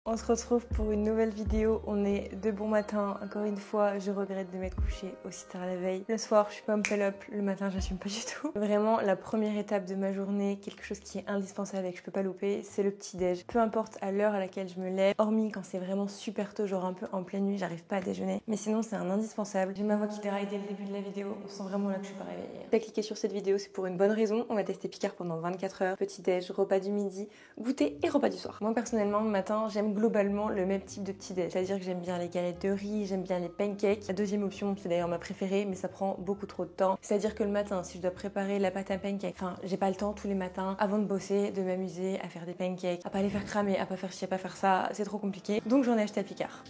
On se retrouve pour une nouvelle vidéo, on est de bon matin, encore une fois je regrette de m'être couchée aussi tard la veille. Le soir je suis pas pull up, le matin j'assume pas du tout. Vraiment la première étape de ma journée, quelque chose qui est indispensable et que je peux pas louper, c'est le petit déj. Peu importe à l'heure à laquelle je me lève, hormis quand c'est vraiment super tôt, genre un peu en pleine nuit, j'arrive pas à déjeuner. Mais sinon c'est un indispensable. J'ai ma voix qui déraille dès le début de la vidéo, on sent vraiment là que je suis pas réveillée. Si t'as cliqué sur cette vidéo c'est pour une bonne raison, on va tester Picard pendant 24 heures, petit déj, repas du midi, goûter et repas du soir. Moi personnellement le matin j'aime globalement le même type de petit déj, c'est-à-dire que j'aime bien les galettes de riz, j'aime bien les pancakes. La deuxième option, c'est d'ailleurs ma préférée, mais ça prend beaucoup trop de temps. C'est-à-dire que le matin, si je dois préparer la pâte à pancakes, enfin, j'ai pas le temps tous les matins avant de bosser, de m'amuser à faire des pancakes, à pas les faire cramer, à pas faire ci, à pas faire ça, c'est trop compliqué. Donc j'en ai acheté à Picard.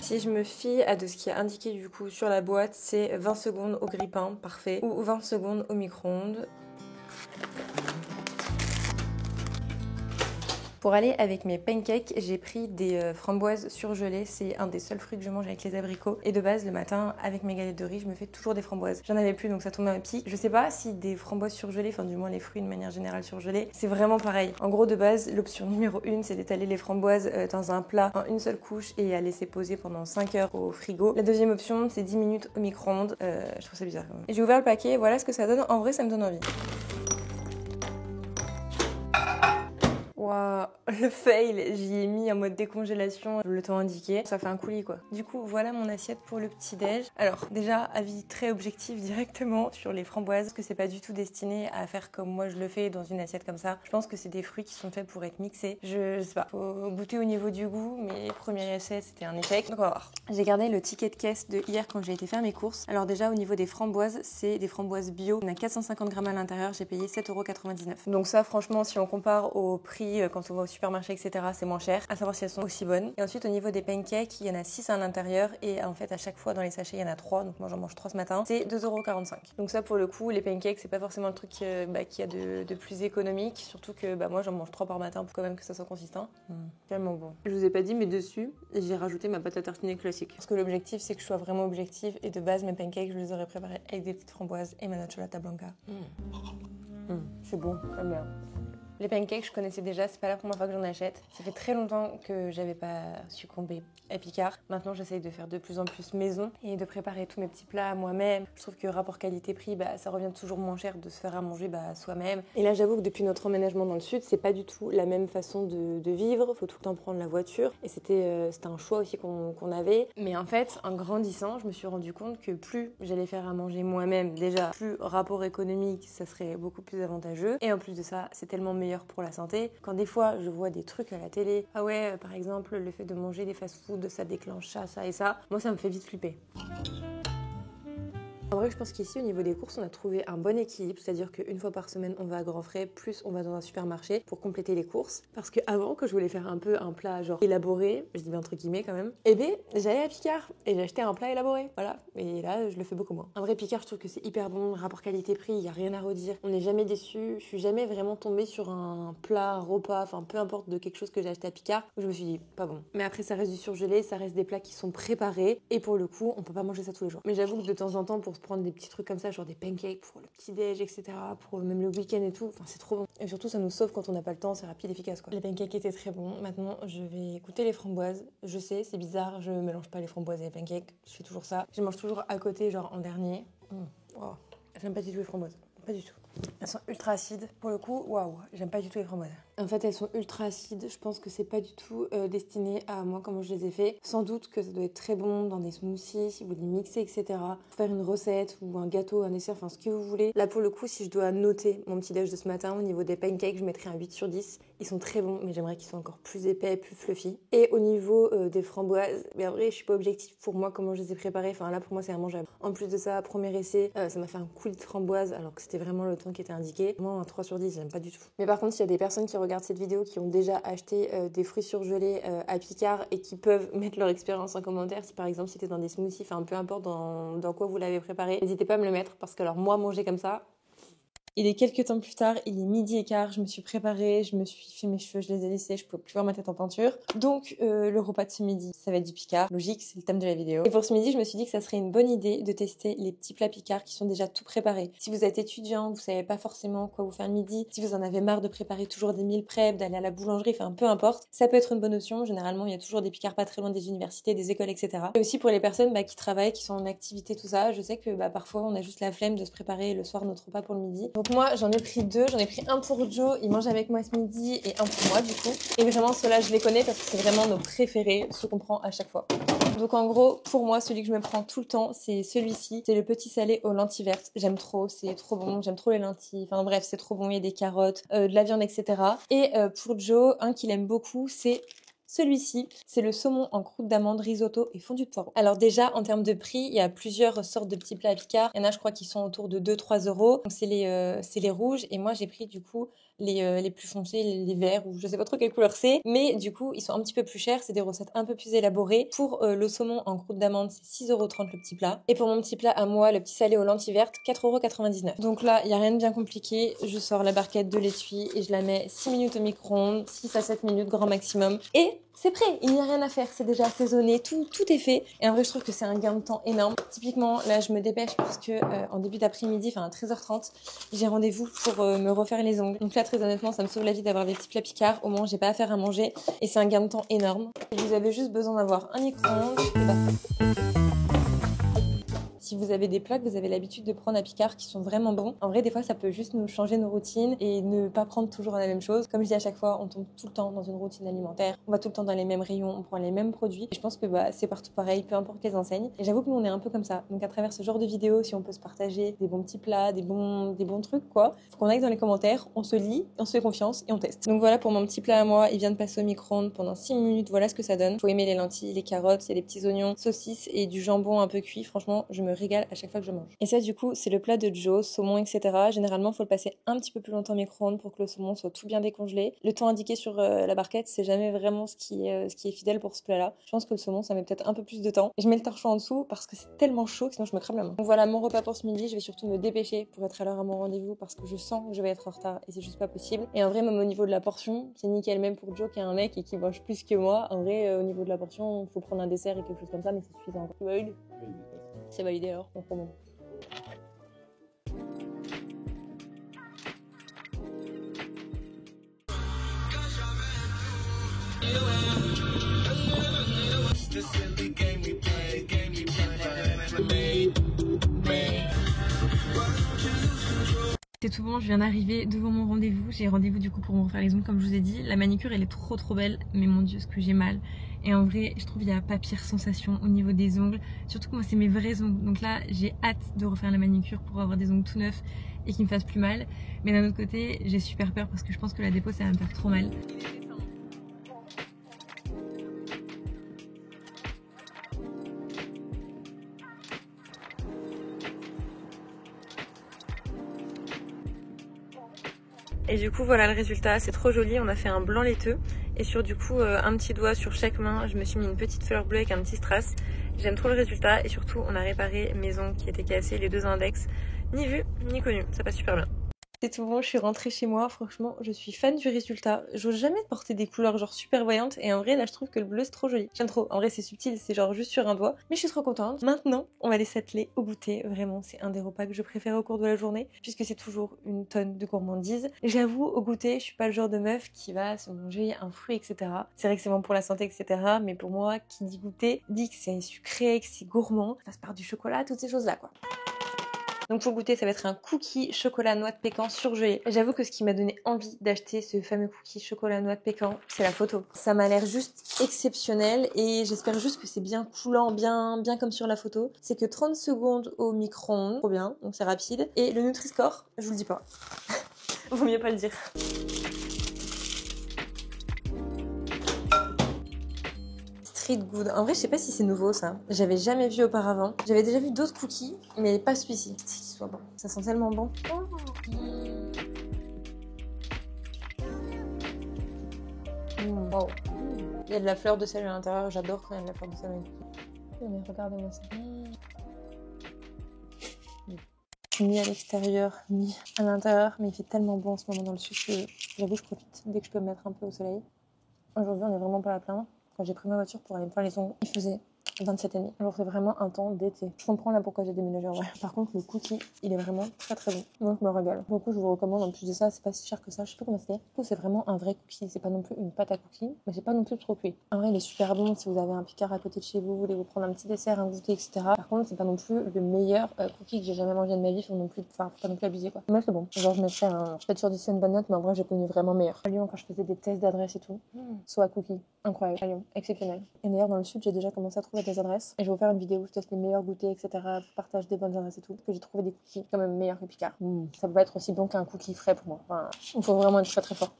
Si je me fie à de ce qui est indiqué du coup sur la boîte, c'est 20 secondes au grille-pain, parfait, ou 20 secondes au micro-ondes. Pour aller avec mes pancakes, j'ai pris des framboises surgelées. C'est un des seuls fruits que je mange avec les abricots. Et de base, le matin, avec mes galettes de riz, je me fais toujours des framboises. J'en avais plus, donc ça tombait à pic. Je sais pas si des framboises surgelées, enfin du moins les fruits de manière générale surgelés, c'est vraiment pareil. En gros, de base, l'option numéro 1, c'est d'étaler les framboises dans un plat en une seule couche et à laisser poser pendant 5 heures au frigo. La deuxième option, c'est 10 minutes au micro-ondes. Je trouve ça bizarre quand même. Et j'ai ouvert le paquet, voilà ce que ça donne. En vrai, ça me donne envie. Waouh, le fail, j'y ai mis en mode décongélation le temps indiqué, ça fait un coulis quoi. Du coup, voilà mon assiette pour le petit déj. Alors déjà, avis très objectif directement sur les framboises, parce que c'est pas du tout destiné à faire comme moi je le fais dans une assiette comme ça. Je pense que c'est des fruits qui sont faits pour être mixés. Je sais pas, faut goûter au niveau du goût, mais premier essai c'était un échec, donc on va voir. J'ai gardé le ticket de caisse de hier quand j'ai été faire mes courses. Alors déjà au niveau des framboises, c'est des framboises bio. On a 450 grammes à l'intérieur, j'ai payé 7,99 €. Donc ça franchement, si on compare au prix quand on va au supermarché, etc., c'est moins cher, à savoir si elles sont aussi bonnes. Et ensuite, au niveau des pancakes, il y en a 6 à l'intérieur et en fait, à chaque fois dans les sachets, il y en a 3. Donc moi, j'en mange 3 ce matin. C'est 2,45 €. Donc ça, pour le coup, les pancakes, c'est pas forcément le truc qu'il y a de plus économique. Surtout que moi, j'en mange 3 par matin pour quand même que ça soit consistant. Tellement bon. Je vous ai pas dit, mais dessus, j'ai rajouté ma pâte à tartiner classique. Parce que l'objectif, c'est que je sois vraiment objective. Et de base, mes pancakes, je les aurais préparés avec des petites framboises et ma nocciolata blanca. C'est bon, j'aime bien. Les pancakes, je connaissais déjà, c'est pas la première fois que j'en achète. Ça fait très longtemps que j'avais pas succombé à Picard. Maintenant, j'essaye de faire de plus en plus maison et de préparer tous mes petits plats moi-même. Je trouve que rapport qualité-prix, ça revient toujours moins cher de se faire à manger soi-même. Et là, j'avoue que depuis notre emménagement dans le sud, c'est pas du tout la même façon de vivre. Faut tout le temps prendre la voiture. Et c'était un choix aussi qu'on avait. Mais en fait, en grandissant, je me suis rendu compte que plus j'allais faire à manger moi-même, déjà, plus rapport économique, ça serait beaucoup plus avantageux. Et en plus de ça, c'est tellement meilleur pour la santé. Quand des fois je vois des trucs à la télé, ah ouais, par exemple le fait de manger des fast-food, ça déclenche ça et ça, moi ça me fait vite flipper. En vrai, je pense qu'ici, au niveau des courses, on a trouvé un bon équilibre, c'est-à-dire qu'une fois par semaine, on va à grands frais, plus on va dans un supermarché pour compléter les courses. Parce que avant, que je voulais faire un peu un plat genre élaboré, je dis bien entre guillemets quand même, j'allais à Picard et j'ai acheté un plat élaboré, voilà. Et là, je le fais beaucoup moins. En vrai, Picard, je trouve que c'est hyper bon, rapport qualité-prix, il y a rien à redire. On n'est jamais déçu. Je suis jamais vraiment tombée sur un plat, un repas, enfin peu importe de quelque chose que j'ai acheté à Picard où je me suis dit pas bon. Mais après, ça reste du surgelé, ça reste des plats qui sont préparés et pour le coup, on peut pas manger ça tous les jours. Mais j'avoue que de temps en temps, pour prendre des petits trucs comme ça, genre des pancakes pour le petit déj, etc., pour même le week-end et tout, enfin c'est trop bon. Et surtout ça nous sauve quand on n'a pas le temps, c'est rapide, efficace quoi. Les pancakes étaient très bons. Maintenant je vais goûter les framboises. Je sais, c'est bizarre, je mélange pas les framboises et les pancakes, je fais toujours ça. Je les mange toujours à côté, genre en dernier. Wow. J'aime pas du tout les framboises, pas du tout. Elles sont ultra acides. Pour le coup, waouh, j'aime pas du tout les framboises. En fait, elles sont ultra acides. Je pense que c'est pas du tout destiné à moi comment je les ai fait. Sans doute que ça doit être très bon dans des smoothies, si vous les mixez, etc. Faire une recette ou un gâteau, un dessert, enfin ce que vous voulez. Là, pour le coup, si je dois noter mon petit déj de ce matin, au niveau des pancakes, je mettrais un 8 sur 10. Ils sont très bons, mais j'aimerais qu'ils soient encore plus épais, plus fluffy. Et au niveau des framboises, mais en vrai, je suis pas objective pour moi comment je les ai préparées. Enfin là, pour moi, c'est immangeable. En plus de ça, premier essai, ça m'a fait un coulis de framboise alors que c'était vraiment le temps qui était indiqué. Moi, un 3 sur 10, j'aime pas du tout. Mais par contre, s'il y a des personnes qui regardent cette vidéo qui ont déjà acheté des fruits surgelés à Picard et qui peuvent mettre leur expérience en commentaire, si par exemple c'était dans des smoothies, enfin peu importe dans quoi vous l'avez préparé, n'hésitez pas à me le mettre parce que alors moi manger comme ça, Il est quelques temps plus tard, il est 12h15, je me suis préparée, je me suis fait mes cheveux, je les ai lissés, je pouvais plus voir ma tête en peinture. Donc le repas de ce midi, ça va être du Picard. Logique, c'est le thème de la vidéo. Et pour ce midi, je me suis dit que ça serait une bonne idée de tester les petits plats Picard qui sont déjà tout préparés. Si vous êtes étudiant, vous savez pas forcément quoi vous faire le midi, si vous en avez marre de préparer toujours des meal prep, d'aller à la boulangerie, enfin peu importe, ça peut être une bonne option. Généralement, il y a toujours des Picards pas très loin des universités, des écoles, etc. Et aussi pour les personnes qui travaillent, qui sont en activité, tout ça, je sais que parfois on a juste la flemme de se préparer le soir notre repas pour le midi. Donc moi, j'en ai pris deux, j'en ai pris un pour Joe, il mange avec moi ce midi, et un pour moi du coup. Et vraiment ceux-là, je les connais parce que c'est vraiment nos préférés, ceux qu'on prend à chaque fois. Donc en gros, pour moi, celui que je me prends tout le temps, c'est celui-ci. C'est le petit salé aux lentilles vertes. J'aime trop, c'est trop bon. J'aime trop les lentilles. Enfin bref, c'est trop bon. Il y a des carottes, de la viande, etc. Et pour Joe, un qu'il aime beaucoup, c'est celui-ci, c'est le saumon en croûte d'amande, risotto et fondu de poireau. Alors déjà, en termes de prix, il y a plusieurs sortes de petits plats à Picard. Il y en a, je crois, qui sont autour de 2-3 euros. Donc c'est les rouges. Et moi, j'ai pris du coup les plus foncés, les verts, ou je sais pas trop quelle couleur c'est. Mais du coup, ils sont un petit peu plus chers. C'est des recettes un peu plus élaborées. Pour le saumon en croûte d'amande, c'est 6,30 € le petit plat. Et pour mon petit plat à moi, le petit salé aux lentilles vertes, 4,99 €. Donc là, il n'y a rien de bien compliqué. Je sors la barquette de l'étui et je la mets 6 minutes au micro-ondes, 6 à 7 minutes grand maximum. Et c'est prêt, il n'y a rien à faire, c'est déjà assaisonné, tout est fait. Et en vrai, je trouve que c'est un gain de temps énorme. Typiquement, là, je me dépêche parce que en début d'après-midi, enfin à 13h30, j'ai rendez-vous pour me refaire les ongles. Donc là, très honnêtement, ça me sauve la vie d'avoir des petits plats Picard. Au moins, j'ai pas à faire à manger et c'est un gain de temps énorme. Vous avez juste besoin d'avoir un micro-ondes. Si vous avez des plats que vous avez l'habitude de prendre à Picard qui sont vraiment bons, en vrai, des fois, ça peut juste nous changer nos routines et ne pas prendre toujours la même chose. Comme je dis à chaque fois, on tombe tout le temps dans une routine alimentaire. On va tout le temps dans les mêmes rayons, on prend les mêmes produits. Et je pense que c'est partout pareil, peu importe les enseignes. Et j'avoue que nous, on est un peu comme ça. Donc à travers ce genre de vidéos, si on peut se partager des bons petits plats, des bons trucs, quoi, faut qu'on aille dans les commentaires, on se lit, on se fait confiance et on teste. Donc voilà pour mon petit plat à moi. Il vient de passer au micro-ondes pendant 6 minutes. Voilà ce que ça donne. Faut aimer les lentilles, les carottes, c'est des petits oignons, saucisses et du jambon un peu cuit. Franchement, je me régale à chaque fois que je mange. Et ça, du coup, c'est le plat de Joe, saumon, etc. Généralement, faut le passer un petit peu plus longtemps au micro-ondes pour que le saumon soit tout bien décongelé. Le temps indiqué sur la barquette, c'est jamais vraiment ce qui est fidèle pour ce plat-là. Je pense que le saumon, ça met peut-être un peu plus de temps. Et je mets le torchon en dessous parce que c'est tellement chaud que sinon je me crame la main. Donc voilà mon repas pour ce midi. Je vais surtout me dépêcher pour être à l'heure à mon rendez-vous parce que je sens que je vais être en retard et c'est juste pas possible. Et en vrai, même au niveau de la portion, c'est nickel. Même pour Joe qui est un mec et qui mange plus que moi. En vrai, au niveau de la portion, faut prendre un dessert et quelque chose comme ça, mais c'est suffisant. Tu valides ? C'est validé alors, on prend bon. C'est tout bon, je viens d'arriver devant mon rendez-vous. J'ai rendez-vous du coup pour me refaire les ongles comme je vous ai dit. La manicure elle est trop belle, mais mon dieu ce que j'ai mal. Et en vrai je trouve qu'il n'y a pas pire sensation au niveau des ongles. Surtout que moi c'est mes vrais ongles. Donc là j'ai hâte de refaire la manicure pour avoir des ongles tout neufs et qui me fassent plus mal. Mais d'un autre côté j'ai super peur parce que je pense que la dépo ça va me faire trop mal. Et du coup voilà le résultat, c'est trop joli, on a fait un blanc laiteux et sur du coup un petit doigt sur chaque main, je me suis mis une petite fleur bleue avec un petit strass. J'aime trop le résultat et surtout on a réparé mes ongles qui étaient cassés, les 2 index, ni vu ni connu, ça passe super bien. C'est tout bon, je suis rentrée chez moi, franchement je suis fan du résultat. J'ose jamais porter des couleurs genre super voyantes et en vrai là je trouve que le bleu c'est trop joli. J'aime trop, en vrai c'est subtil, c'est genre juste sur un doigt, mais je suis trop contente. Maintenant on va aller s'atteler au goûter, vraiment c'est un des repas que je préfère au cours de la journée puisque c'est toujours une tonne de gourmandise. J'avoue au goûter je suis pas le genre de meuf qui va se manger un fruit etc. C'est vrai que c'est bon pour la santé etc. Mais pour moi qui dit goûter dit que c'est sucré, que c'est gourmand, ça passe par du chocolat, toutes ces choses là quoi. Donc pour goûter, ça va être un cookie chocolat noix de pécan surgelé. J'avoue que ce qui m'a donné envie d'acheter ce fameux cookie chocolat noix de pécan, c'est la photo. Ça m'a l'air juste exceptionnel et j'espère juste que c'est bien coulant, bien comme sur la photo. C'est que 30 secondes au micro-ondes, trop bien, donc c'est rapide. Et le Nutri-Score, je vous le dis pas. Vaut mieux pas le dire. Street Good. En vrai, je sais pas si c'est nouveau ça. J'avais jamais vu auparavant. J'avais déjà vu d'autres cookies, mais pas celui-ci. C'est qu'il soit bon. Ça sent tellement bon. Wow. Il y a de la fleur de sel à l'intérieur. J'adore quand il y a de la fleur de sel dans les cookies. Mais regardez-moi ça. ni à l'extérieur, ni à l'intérieur. Mais il fait tellement bon en ce moment dans le sud que j'avoue, je profite dès que je peux me mettre un peu au soleil. Aujourd'hui, on est vraiment pas à plaindre. Quand j'ai pris ma voiture pour aller me faire les ongles, il faisait 27,5. Alors c'est vraiment un temps d'été. Je comprends là pourquoi j'ai déménagé en vrai. Par contre, le cookie, il est vraiment très très bon. Moi, je me régale. Du coup, je vous recommande. En plus de ça, c'est pas si cher que ça. Je sais pas comment c'était. Du coup, c'est vraiment un vrai cookie. C'est pas non plus une pâte à cookies, mais c'est pas non plus trop cuit. En vrai, il est super bon si vous avez un Picard à côté de chez vous, vous voulez vous prendre un petit dessert, un goûter, etc. Par contre, c'est pas non plus le meilleur cookie que j'ai jamais mangé de ma vie. Faut non plus, enfin, faut pas non plus abuser quoi. Mais c'est bon. Genre, je mettrais un 7 sur 10, c'est une bonne note, mais en vrai, j'ai connu vraiment meilleur. À Lyon, quand je faisais des tests d'adresse et tout, soit cookie. Incroyable, à Lyon, exceptionnel. Et d'ailleurs, dans le sud, j'ai déjà commencé à trouver des adresses. Et je vais vous faire une vidéo où je teste les meilleurs goûters, etc. Je partage des bonnes adresses et tout. Parce que j'ai trouvé des cookies quand même meilleurs que Picard. Ça peut pas être aussi bon qu'un cookie frais pour moi. Enfin, il faut vraiment être très très fort.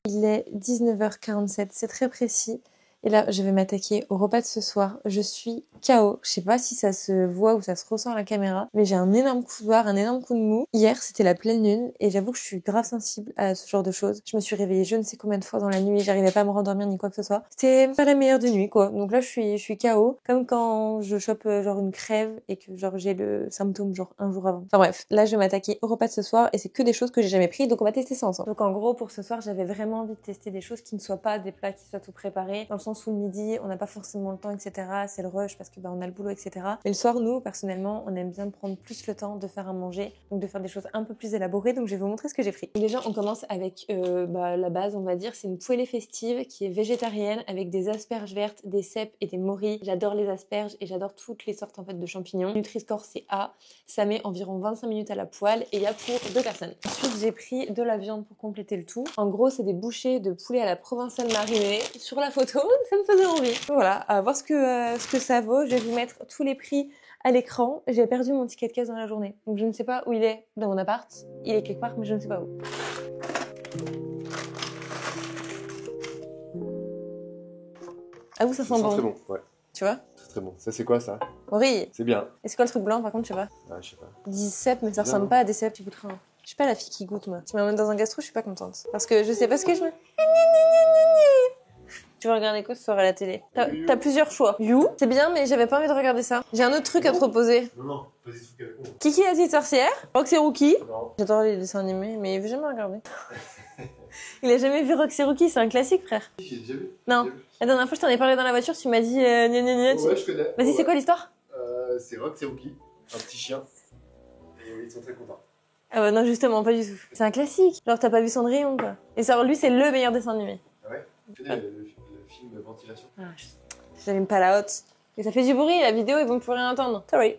Il est 19h47, c'est très précis. Et là, je vais m'attaquer au repas de ce soir. Je suis KO. Je sais pas si ça se voit ou ça se ressent à la caméra, mais j'ai un énorme coup de barre, un énorme coup de mou. Hier, c'était la pleine lune et j'avoue que je suis grave sensible à ce genre de choses. Je me suis réveillée je ne sais combien de fois dans la nuit, j'arrivais pas à me rendormir ni quoi que ce soit. C'était pas la meilleure des nuits, quoi. Donc là, je suis KO. Comme quand je chope genre une crève et que genre j'ai le symptôme genre un jour avant. Enfin bref, là, je vais m'attaquer au repas de ce soir et c'est que des choses que j'ai jamais pris, donc on va tester ça ensemble. Donc en gros, pour ce soir, j'avais vraiment envie de tester des choses qui ne soient pas des plats qui soient tout préparés, dans le sens où le midi, on n'a pas forcément le temps, etc. C'est le rush parce que on a le boulot, etc. Mais le soir, nous, personnellement, on aime bien prendre plus le temps de faire à manger, donc de faire des choses un peu plus élaborées. Donc je vais vous montrer ce que j'ai pris. Donc, déjà, on commence avec la base, on va dire, c'est une poêlée festive qui est végétarienne avec des asperges vertes, des cèpes et des morilles. J'adore les asperges et j'adore toutes les sortes en fait de champignons. Nutri-Score c'est A, ça met environ 25 minutes à la poêle et il y a pour 2 personnes. Ensuite, j'ai pris de la viande pour compléter le tout. En gros, c'est des bouchées de poulet à la provençale marinée. Sur la photo, ça me faisait envie. Voilà, à voir ce que ça vaut. Je vais vous mettre tous les prix à l'écran. J'ai perdu mon ticket de caisse dans la journée. Donc je ne sais pas où il est dans mon appart. Il est quelque part, mais je ne sais pas où. Ah vous, ça sent bon. Très bon, ouais. Tu vois? Très bon. Ça, c'est quoi, ça? Oui. C'est bien. Et c'est quoi le truc blanc, par contre, je sais pas? Ah, je sais pas. Ils disent cèpes, mais ça Bien, ressemble hein. pas à des cèpes, tu goûteras. Je suis pas la fille qui goûte, moi. Tu m'emmènes dans un gastro, je suis pas contente. Parce que je sais pas ce que je me... Tu veux regarder quoi ce soir à la télé? T'as plusieurs choix. You, c'est bien, mais j'avais pas envie de regarder ça. J'ai un autre truc à te proposer. Non, pas des trucs à la con. Kiki la petite sorcière, Roxy Rookie. Non. J'adore les dessins animés, mais il veut jamais regarder. Il a jamais vu Roxy Rookie, c'est un classique, frère. J'ai déjà vu. Non. La dernière fois, je t'en ai parlé dans la voiture, tu m'as dit gna gna gna. Ouais, je connais. Vas-y, c'est quoi l'histoire? C'est Rock, c'est Rookie. Un petit chien. Et ils sont très contents. Ah bah non, justement, pas du tout. C'est un classique. Genre, t'as pas vu Cendrillon, quoi. Et ça, lui, c'est le meilleur dessin animé. Ah ouais? Tu connais le film Ventilation? Ah, j'aime pas la haute. Et ça fait du bruit, la vidéo, ils vont plus rien entendre. Sorry.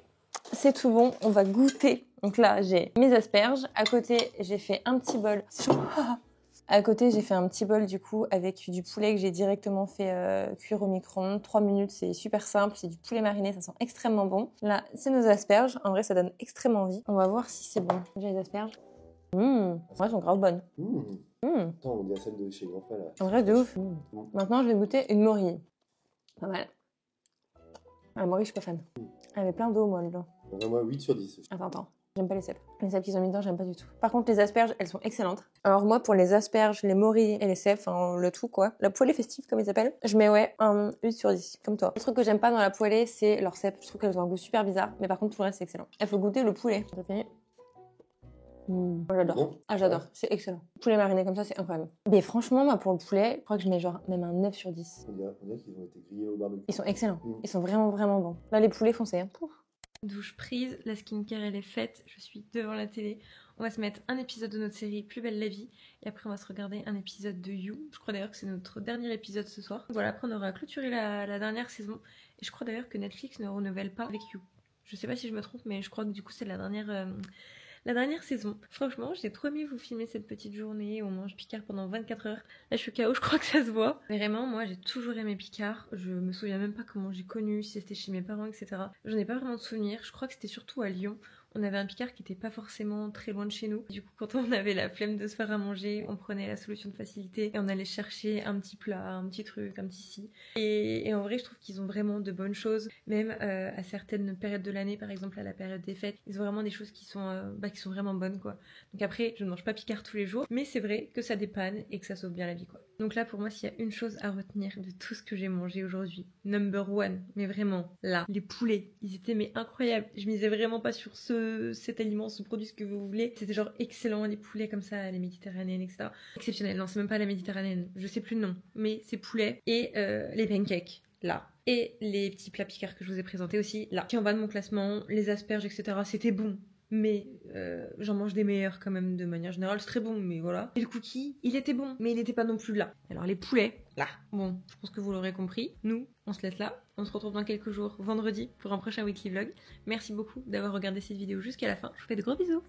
C'est tout bon, on va goûter. Donc là, j'ai mes asperges. À côté, j'ai fait un petit bol. C'est chaud. À côté, j'ai fait un petit bol du coup avec du poulet que j'ai directement fait cuire au micro-ondes. 3 minutes, c'est super simple. C'est du poulet mariné, ça sent extrêmement bon. Là, c'est nos asperges. En vrai, ça donne extrêmement envie. On va voir si c'est bon. J'ai les asperges. Ouais, elles sont grave bonnes. Attends, on dirait celle de chez Grand Frère là. En vrai, de ouf. Maintenant, je vais goûter une morille. Pas mal. La morille, je suis pas fan. Elle avait plein d'eau, moi, dedans. Moi, 8 sur 10. Attends. J'aime pas les cèpes. Les cèpes qu'ils ont mis dedans, j'aime pas du tout. Par contre, les asperges, elles sont excellentes. Alors moi, pour les asperges, les morilles et les cèpes, enfin le tout quoi, la poêlée festive comme ils s'appellent, je mets ouais un 8 sur 10, comme toi. Le truc que j'aime pas dans la poêlée, c'est leurs cèpes. Je trouve qu'elles ont un goût super bizarre, mais par contre, tout le reste, c'est excellent. Il faut goûter le poulet. J'ai fini. Moi, j'adore. Bon. Ah, j'adore. C'est excellent. Poulet mariné comme ça, c'est incroyable. Mais franchement, moi, pour le poulet, je crois que je mets genre même un 9 sur 10. On dirait qu'ils ont été grillés au barbecue. Ils sont excellents. Ils sont vraiment, vraiment bons. Là, les poulets foncés. Hein. Douche prise, la skincare elle est faite, je suis devant la télé. On va se mettre un épisode de notre série Plus belle la vie et après on va se regarder un épisode de You. Je crois d'ailleurs que c'est notre dernier épisode ce soir. Voilà, après on aura clôturé la dernière saison et je crois d'ailleurs que Netflix ne renouvelle pas avec You. Je sais pas si je me trompe mais je crois que du coup c'est la dernière saison. Franchement, j'ai trop aimé vous filmer cette petite journée où on mange Picard pendant 24 heures. Là, je suis KO, je crois que ça se voit. Vraiment, moi, j'ai toujours aimé Picard. Je me souviens même pas comment j'ai connu, si c'était chez mes parents, etc. J'en ai pas vraiment de souvenirs. Je crois que c'était surtout à Lyon. On avait un Picard qui était pas forcément très loin de chez nous. Du coup, quand on avait la flemme de se faire à manger, on prenait la solution de facilité et on allait chercher un petit plat, un petit truc, un petit ci. Et en vrai, je trouve qu'ils ont vraiment de bonnes choses, même à certaines périodes de l'année, par exemple à la période des fêtes. Ils ont vraiment des choses qui sont vraiment bonnes, quoi. Donc après, je ne mange pas Picard tous les jours, mais c'est vrai que ça dépanne et que ça sauve bien la vie, quoi. Donc là, pour moi, s'il y a une chose à retenir de tout ce que j'ai mangé aujourd'hui, number one, mais vraiment, là, les poulets, ils étaient mais incroyables. Je misais vraiment pas sur cet aliment, ce produit, ce que vous voulez. C'était genre excellent, les poulets comme ça, les méditerranéennes, etc. Exceptionnel, non, c'est même pas la méditerranéenne, je sais plus le nom, mais c'est poulets et les pancakes, là. Et les petits plats picards que je vous ai présentés aussi, là. Qui en bas de mon classement, les asperges, etc. C'était bon. Mais j'en mange des meilleurs quand même de manière générale, c'est très bon, mais voilà. Et le cookie, il était bon, mais il n'était pas non plus là. Alors les poulets, là, bon, je pense que vous l'aurez compris. Nous, on se laisse là. On se retrouve dans quelques jours, vendredi, pour un prochain weekly vlog. Merci beaucoup d'avoir regardé cette vidéo jusqu'à la fin. Je vous fais de gros bisous.